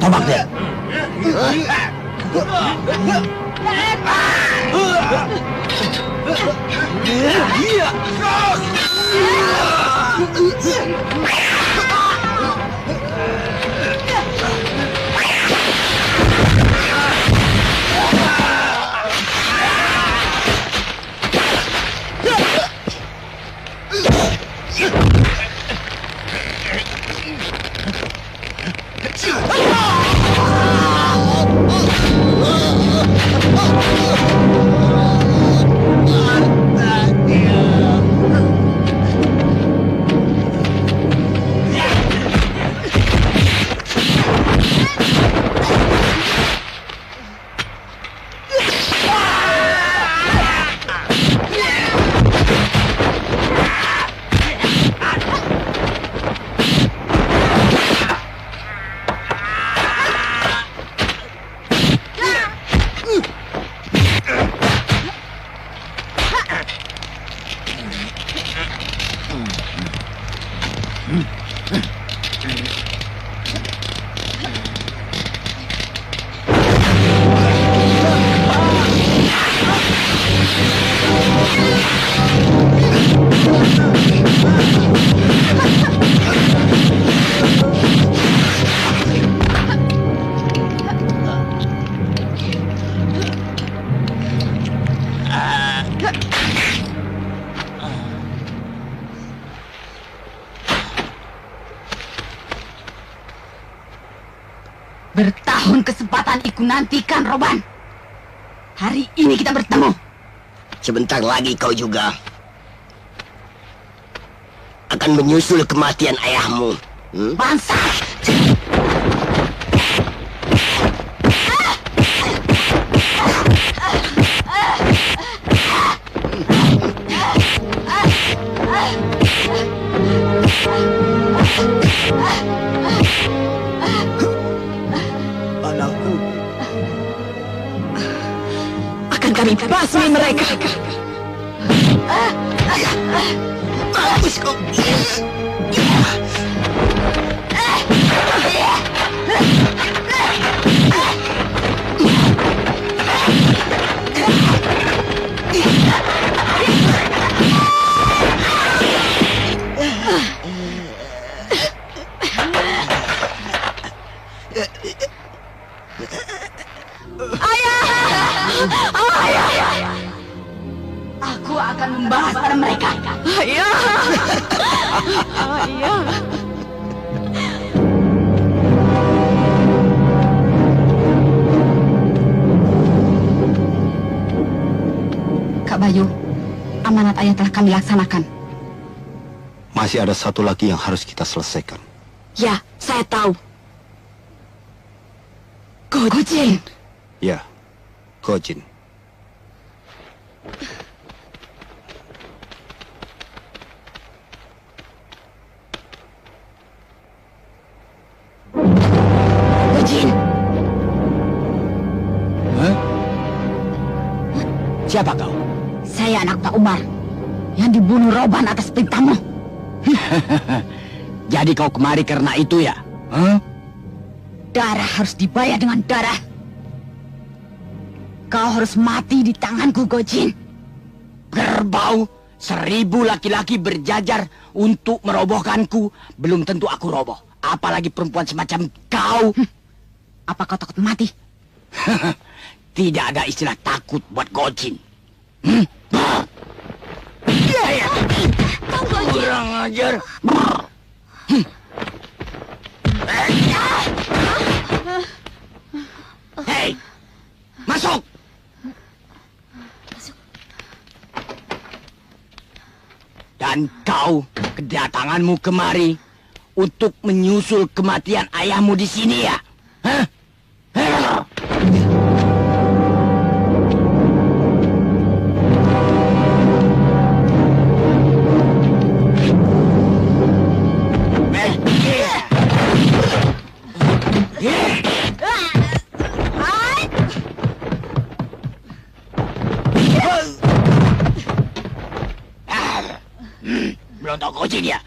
Tobak dia. Bertahun kesempatan iku nantikan, Roban. Hari ini kita bertemu. Sebentar lagi kau juga akan menyusul kematian ayahmu. Bangsa! Anakku, Akan kami basmi mereka. mampus kau. Aku akan membahas pada mereka. Ayah. Ayah. Kak Bayu, amanat ayah telah kami laksanakan. Masih ada satu lagi yang harus kita selesaikan. Ya, saya tahu. Gojin. Ya, Gojin. Gojin. Hah? Siapa kau? Saya anak Pak Umar yang dibunuh Roban atas perintahmu. Jadi kau kemari karena itu ya? Hah? Darah harus dibayar dengan darah. Kau harus mati di tanganku, Gojin. Kerbau, 1000 laki-laki berjajar untuk merobohkanku. Belum tentu aku roboh. Apalagi perempuan semacam kau. Apa kau takut mati? Tidak ada istilah takut buat Gojin. Kurang ajar. Hei, masuk. Dan kau, kedatanganmu kemari untuk menyusul kematian ayahmu di sini ya? Hah? Belum tahu Gojin ya?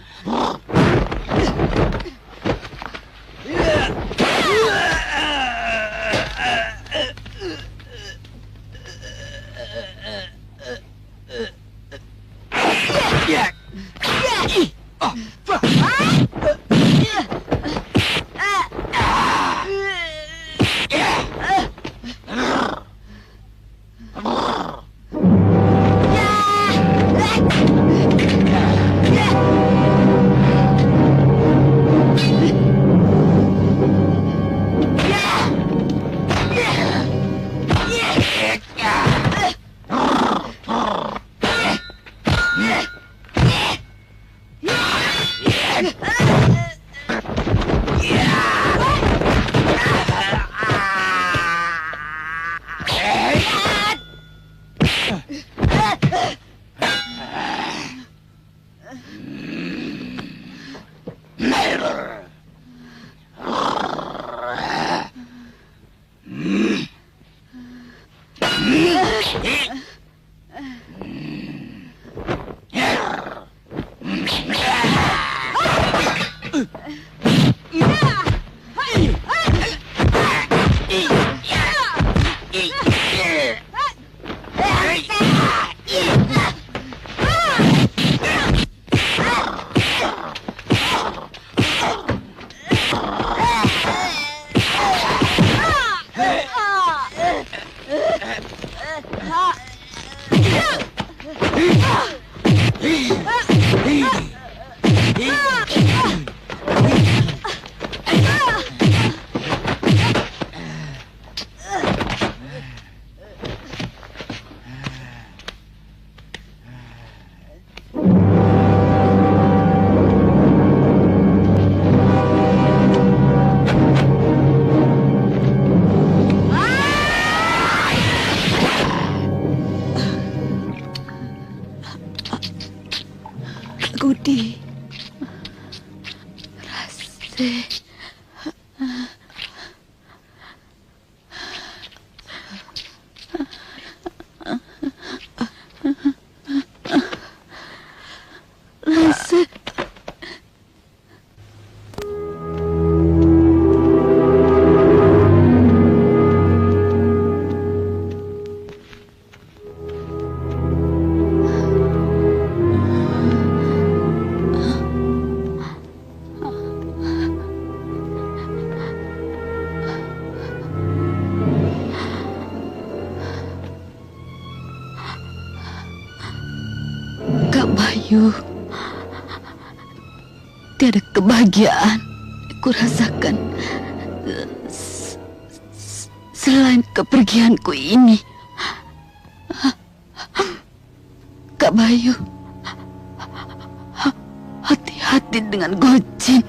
Gudi, Rase, Rase. Kak Bayu, tiada kebahagiaan ku rasakan selain kepergianku ini. Kak Bayu, hati-hati dengan Gojin.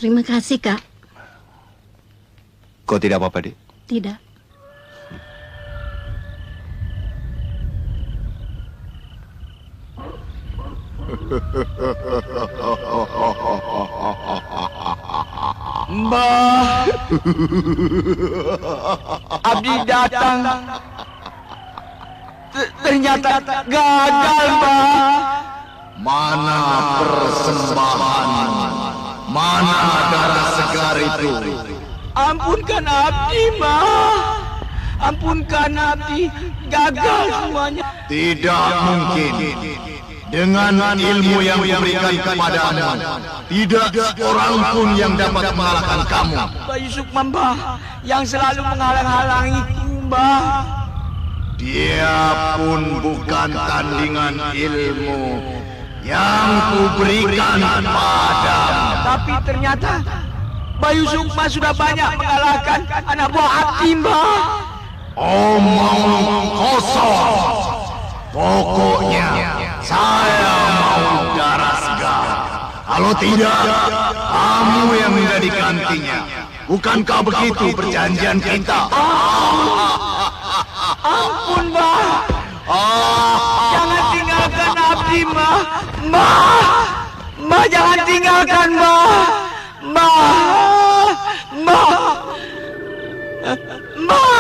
Terima kasih, Kak. Kau tidak apa-apa, Dik? Tidak. Kau Mbah, abdi datang. Ternyata gagal, Mbah. Mana persembahan? Mana darah segar itu? Ampunkan abdi, Mbah. Ampunkan abdi. Gagal semuanya. Tidak mungkin. Dengan ilmu yang diberikan kepadamu, tidak seorang pun yang dapat mengalahkan kamu. Bayu Sukma, Mbah, yang selalu menghalang-halangiku, Mbah. Dia pun bukan tandingan ilmu yang kuberikan padamu. Tapi ternyata Bayu Sukma sudah banyak mengalahkan anak buah abdi, Mbah. Omong kosong. Pokoknya saya mau darah segar. Kalau tidak, kamu yang menjadi gantinya. Bukankah begitu perjanjian kita? Ampun, Mbah. Jangan tinggalkan abdi, Mbah. Mbah. Mbah, jangan tinggalkan, Mbah. Mbah. Mbah. Mbah.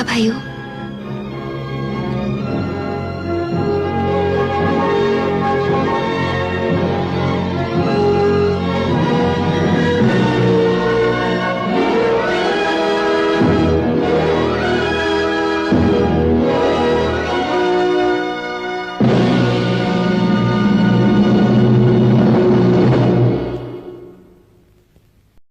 Bayu.